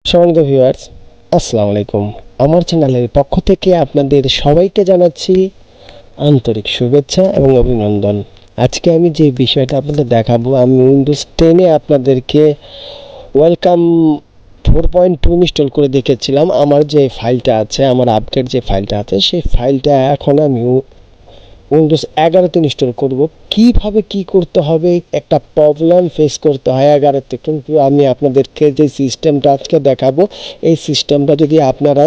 সম্মানিত ভিউয়ার্স, আসসালামু আলাইকুম। আমার চ্যানেলের পক্ষ থেকে আপনাদের সবাইকে জানাচ্ছি আন্তরিক শুভেচ্ছা এবং অভিনন্দন। আজকে আমি যে বিষয়টা আপনাদের দেখাবো, আমি উইন্ডোজ 10-এ আপনাদেরকে ওয়েলকাম 4.2 ইনস্টল করে দেখেছিলাম। আমার যে ফাইলটা আছে, আমার আপডেট যে ফাইলটা আছে, সেই ফাইলটা এখন আমি উইন্ডোজ 11-তে ইনস্টল করব। কিভাবে কি করতে হবে, একটা প্রবলেম ফেস করতে হয় 11-তে, কিন্তু আমি আপনাদেরকে যে সিস্টেমটা আজকে দেখাবো, এই সিস্টেমটা যদি আপনারা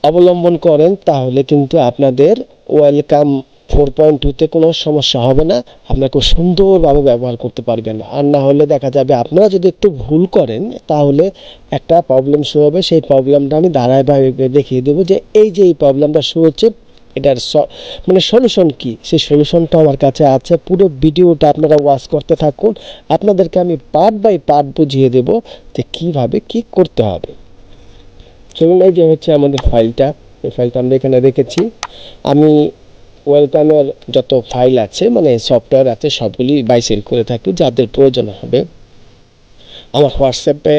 অবলম্বন করেন তাহলে কিন্তু আপনাদের ওয়েলকাম 4.2-তে কোনো সমস্যা হবে না। আপনারা খুব সুন্দরভাবে ব্যবহার করতে পারবেন। আর না হলে দেখা যাবে আপনারা যদি একটু ভুল করেন তাহলে একটা প্রবলেম শো হবে। সেই প্রবলেমটা আমি ধারাবাহিকভাবে দেখিয়ে দেবো যে এই প্রবলেমটা শো হচ্ছে, এটার সলিউশন কি। সেই সলিউশনটা আমার কাছে আছে। পুরো ভিডিওটা আপনারা ওয়াচ করতে থাকুন। আপনাদেরকে আমি পার্ট বাই পার্ট বুঝিয়ে দেব যে কিভাবে কি করতে হবে। চলুন, এই যে হচ্ছে আমাদের ফাইলটা। এই ফাইলটা আমরা এখানে রেখেছি। আমি ওয়েলকামের যত ফাইল আছে, মানে সফটওয়্যার আছে, সবগুলি বাই সেল করে থাকি। যাদের প্রয়োজন হবে আমার হোয়াটসঅ্যাপে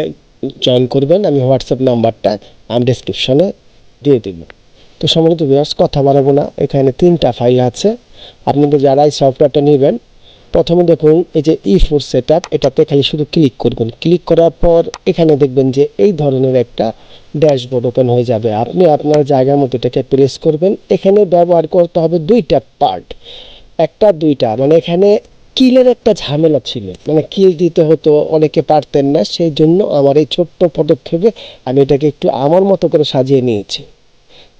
জয়েন করবেন। আমি হোয়াটসঅ্যাপ নাম্বারটা আমি ডেসক্রিপশনে দিয়ে দেব। তো সম্মানিত ভিউয়ার্স, কথা বাড়াবো না। এখানে 3টা ফাইল আছে। আপনাদের যারা এই সফটওয়্যারটা নেবেন, প্রথমে দেখুন এই যে E4 সেটআপ, এটাতে খালি শুধু ক্লিক করবেন। ক্লিক করার পর এখানে দেখবেন যে এই ধরনের একটা ড্যাশবোর্ড ওপেন হয়ে যাবে। আপনি আপনার জায়গার মতো এটাকে প্রেস করবেন। এখানে ব্যবহার করতে হবে 2টা পার্ট, একটা 2টা, মানে এখানে কিলের একটা ঝামেলা ছিল, মানে কিল দিতে হতো, অনেকে পারতেন না। সেই জন্য আমার এই ছোট্ট পদক্ষেপে আমি এটাকে একটু আমার মতো করে সাজিয়ে নিয়েছি।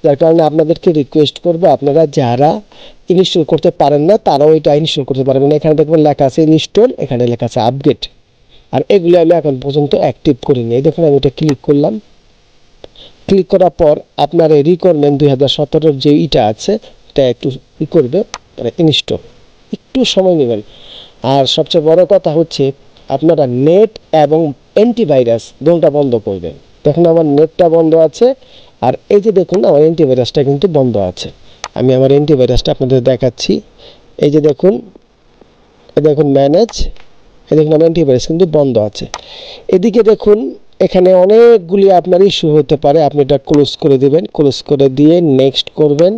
যার কারণে আপনাদেরকে রিকোয়েস্ট করবো, আপনারা যারা ইনস্টল করতে পারেন না তারাও এটা ইনস্টল করতে পারবেন। এখানে দেখবেন লেখা আছে ইনস্টল, এখানে লেখা আছে আপডেট, আর এগুলো আমি এখন পর্যন্ত অ্যাক্টিভ করিনি। এই দেখুন, আমি এটা ক্লিক করলাম। ক্লিক করার পর আপনার এই রিকোয়ারমেন্ট 2017-র যে ইটা আছে, এটা একটু ই করবে, মানে ইনস্টল একটু সময় নেবেন। আর সবচেয়ে বড় কথা হচ্ছে আপনারা নেট এবং অ্যান্টিভাইরাস দুটোটা বন্ধ করবেন। দেখুন আমার নেটটা বন্ধ আছে, আর এই যে দেখুন আমার অ্যান্টিভাইরাসটা কিন্তু বন্ধ আছে। আমি আমার অ্যান্টিভাইরাসটা আপনাদের দেখাচ্ছি। এই যে দেখুন, এই দেখুন ম্যানেজ, এই দেখুন আমার অ্যান্টিভাইরাস কিন্তু বন্ধ আছে। এদিকে দেখুন এখানে অনেকগুলি আপনার ইস্যু হতে পারে। আপনি এটা ক্লোজ করে দেবেন। ক্লোজ করে দিয়ে নেক্সট করবেন,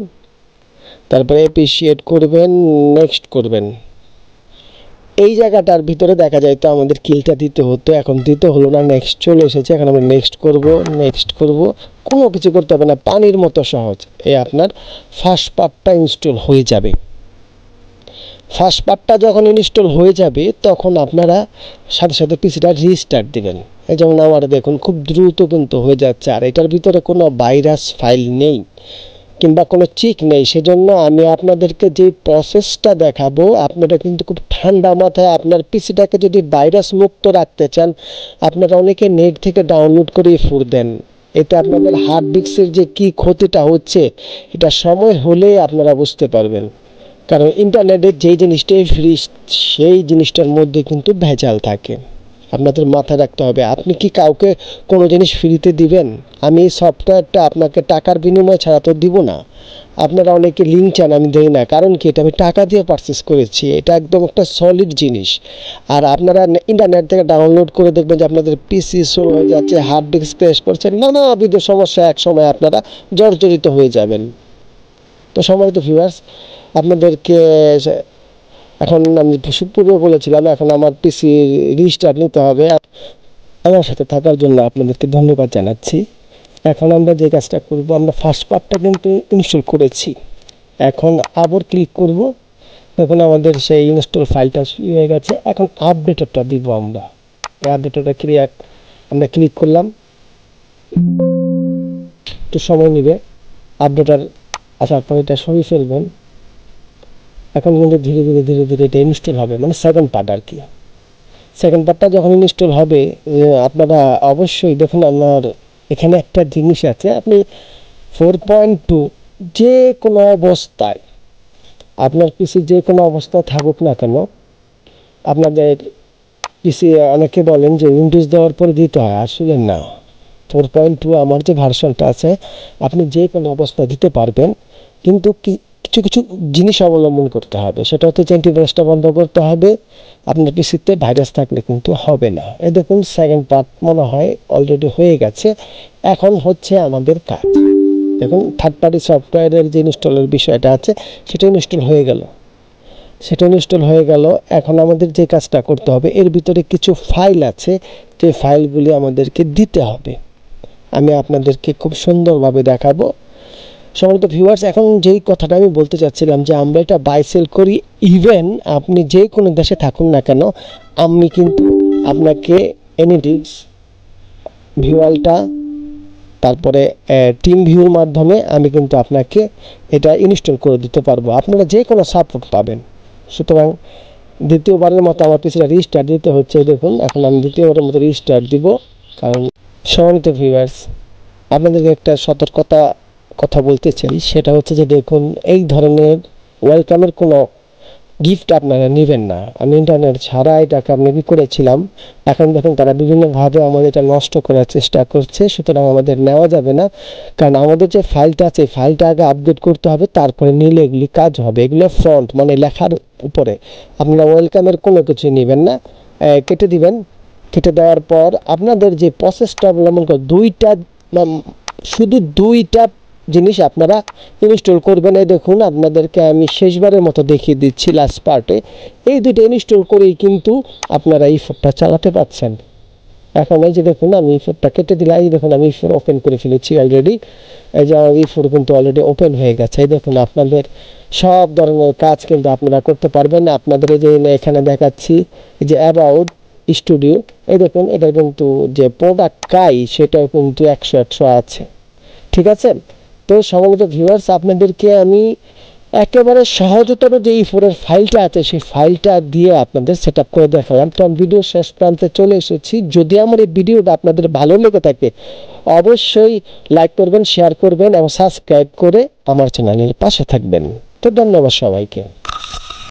তারপরে অ্যাপ্রিসিয়েট করবেন, নেক্সট করবেন। এই জায়গাটার ভিতরে দেখা যায় তো আমাদের কিলটা দিতে হতো, এখন দিতে হলো না, নেক্সট চলে এসেছে। এখন আমরা নেক্সট করব, নেক্সট করব, কোনো কিছু করতে হবে না, পানির মতো সহজ। এই আপনার ফার্স্ট পার্টটা ইনস্টল হয়ে যাবে। ফার্স্ট পার্টটা যখন ইনস্টল হয়ে যাবে তখন আপনারা সাথে সাথে পিসিটা রিস্টার্ট দেবেন। এই যেমন আমার দেখুন খুব দ্রুত কিন্তু হয়ে যাচ্ছে, আর এটার ভিতরে কোনো ভাইরাস ফাইল নেই কিংবা কোনো চিক নেই। সেজন্য আমি আপনাদেরকে যে প্রসেসটা দেখাবো, আপনারা কিন্তু খুব ঠান্ডা মাথায় আপনার পিসিটাকে যদি ভাইরাস মুক্ত রাখতে চান, আপনারা অনেকে নেট থেকে ডাউনলোড করে ফুর দেন। এতে আপনাদের হার্ড ডিস্কের যে কী ক্ষতিটা হচ্ছে, এটা সময় হলে আপনারা বুঝতে পারবেন। কারণ ইন্টারনেটে যেই জিনিসটাই ফ্রি, সেই জিনিসটার মধ্যে কিন্তু ভেজাল থাকে। আপনাদের মাথায় রাখতে হবে, আপনি কি কাউকে কোনো জিনিস ফ্রিতে দিবেন? আমি এই সফটওয়্যারটা আপনাকে টাকার বিনিময়ে ছাড়া তো দিব না। আপনারা অনেকে লিঙ্ক চান, আমি দেই না। কারণ কি, এটা আমি টাকা দিয়ে পারচেস করেছি। এটা একদম একটা সলিড জিনিস। আর আপনারা ইন্টারনেট থেকে ডাউনলোড করে দেখবেন যে আপনাদের পিসি স্লো হয়ে যাচ্ছে, হার্ড ডিস্ক ক্র্যাশ করছে, নানাবিধ সমস্যা এক সময় আপনারা জর্জরিত হয়ে যাবেন। তো সম্মানিত ভিউয়ার্স, আপনাদেরকে এখন আমি পূর্বে বলেছিলাম, এখন আমার পিসি রিস্টার্ট নিতে হবে। আমার সাথে থাকার জন্য আপনাদেরকে ধন্যবাদ জানাচ্ছি। এখন আমরা যে কাজটা করব, আমরা ফার্স্ট পার্টটা কিন্তু ইনস্টল করেছি। এখন আবার ক্লিক করব। এখন আমাদের সেই ইনস্টল ফাইলটা হয়ে গেছে। এখন আপডেটরটা দিব আমরা। এই আপডেটরটা আমরা ক্লিক করলাম, একটু সময় নেবে। আপডেটার আসার পর এটা সরিয়ে ফেলবেন। এখন কিন্তু ধীরে ধীরে ধীরে ধীরে এটা ইনস্টল হবে, মানে সেকেন্ড পার্ট আর কি। সেকেন্ড পার্টটা যখন ইনস্টল হবে, আপনারা অবশ্যই দেখুন আমার এখানে একটা জিনিস আছে। আপনি 4.2 যে কোনো অবস্থায়, আপনার পিসি যে কোনো অবস্থায় থাকুক না কেন, আপনাদের পিসি অনেকে বলেন যে উইন্ডোজ দেওয়ার পরে দিতে হয়, আসলে না। 4.2 আমার যে ভার্সনটা আছে, আপনি যে কোনো অবস্থায় দিতে পারবেন। কিন্তু কি কিছু কিছু জিনিস অবলম্বন করতে হবে। সেটা হচ্ছে যে অ্যান্টিভাইরাসটা বন্ধ করতে হবে। আপনার পিসিতে ভাইরাস থাকলে কিন্তু হবে না। এই দেখুন সেকেন্ড পার্ট মনে হয় অলরেডি হয়ে গেছে। এখন হচ্ছে আমাদের কাজ। দেখুন থার্ড পার্টি সফটওয়্যারের যে ইনস্টলের বিষয়টা আছে সেটা ইনস্টল হয়ে গেল। এখন আমাদের যে কাজটা করতে হবে, এর ভিতরে কিছু ফাইল আছে, যে ফাইলগুলি আমাদেরকে দিতে হবে। আমি আপনাদেরকে খুব সুন্দরভাবে দেখাবো। সম্মানিত ভিউয়ার্স, এখন যেই কথাটা আমি বলতে চাচ্ছিলাম যে আমরা এটা বাই সেল করি। ইভেন আপনি যে কোনো দেশে থাকুন না কেন, আমি কিন্তু আপনাকে এনিটিক্স ভিউয়ালটা, তারপরে টিম ভিউর মাধ্যমে আমি কিন্তু আপনাকে এটা ইনস্টল করে দিতে পারবো। আপনারা যে কোনো সাপোর্ট পাবেন। সুতরাং দ্বিতীয়বারের মতো আমার পিছনে রিস্টার্ট দিতে হচ্ছে। দেখুন এখন আমি দ্বিতীয়বারের মতো রিস্টার্ট দিব। কারণ সম্মানিত ভিউয়ার্স, আপনাদেরকে একটা সতর্কতা কথা বলতে চাই। সেটা হচ্ছে যে দেখুন, এই ধরনের ওয়েলকামের কোনো গিফট আপনারা নেবেন না। আমি ইন্টারনেট ছাড়া এটাকে আমি করেছিলাম। এখন দেখুন তারা বিভিন্নভাবে আমাদের এটা নষ্ট করার চেষ্টা করছে। সুতরাং আমাদের নেওয়া যাবে না। কারণ আমাদের যে ফাইলটা আছে, ফাইলটা আগে আপডেট করতে হবে, তারপরে নিলে এগুলি কাজ হবে। এগুলো ফ্রন্ট মানে লেখার উপরে। আপনারা ওয়েলকামের কোনো কিছু নেবেন না, কেটে দিবেন। কেটে দেওয়ার পর আপনাদের যে প্রসেসটা অবলম্বন করে শুধু দুইটা জিনিস আপনারা ইনস্টল করবেন। এই দেখুন আপনাদেরকে আমি শেষবারের মতো দেখিয়ে দিচ্ছি লাস্ট পার্টে। এই দুইটা ইনস্টল করেই কিন্তু আপনারা এই ফোনটা চালাতে পারছেন। এখন এই যে দেখুন আমি এই ফোনটা কেটে দিলাম। এই দেখুন আমি এই ফোন ওপেন করে ফেলেছি অলরেডি। এই যে আমার এই ফোন কিন্তু অলরেডি ওপেন হয়ে গেছে। এই দেখুন আপনাদের সব ধরনের কাজ কিন্তু আপনারা করতে পারবেন। আপনাদের এই যে এখানে দেখাচ্ছি এই যে অ্যাবাউট স্টুডিও, এই দেখুন এটা কিন্তু যে প্রোডাক্ট কাই সেটাও কিন্তু 100 আছে। ঠিক আছে। তো সম্ভবত ভিউয়ার্স, আপনাদেরকে আমি একেবারে সহজতর যে এই ফোনের ফাইলটা আছে সেই ফাইলটা দিয়ে আপনাদের সেট আপ করে দেখালাম। তো আমি ভিডিও শেষ প্রান্তে চলে এসেছি। যদি আমার এই ভিডিওটা আপনাদের ভালো লেগে থাকে অবশ্যই লাইক করবেন, শেয়ার করবেন এবং সাবস্ক্রাইব করে আমার চ্যানেলের পাশে থাকবেন। তো ধন্যবাদ সবাইকে।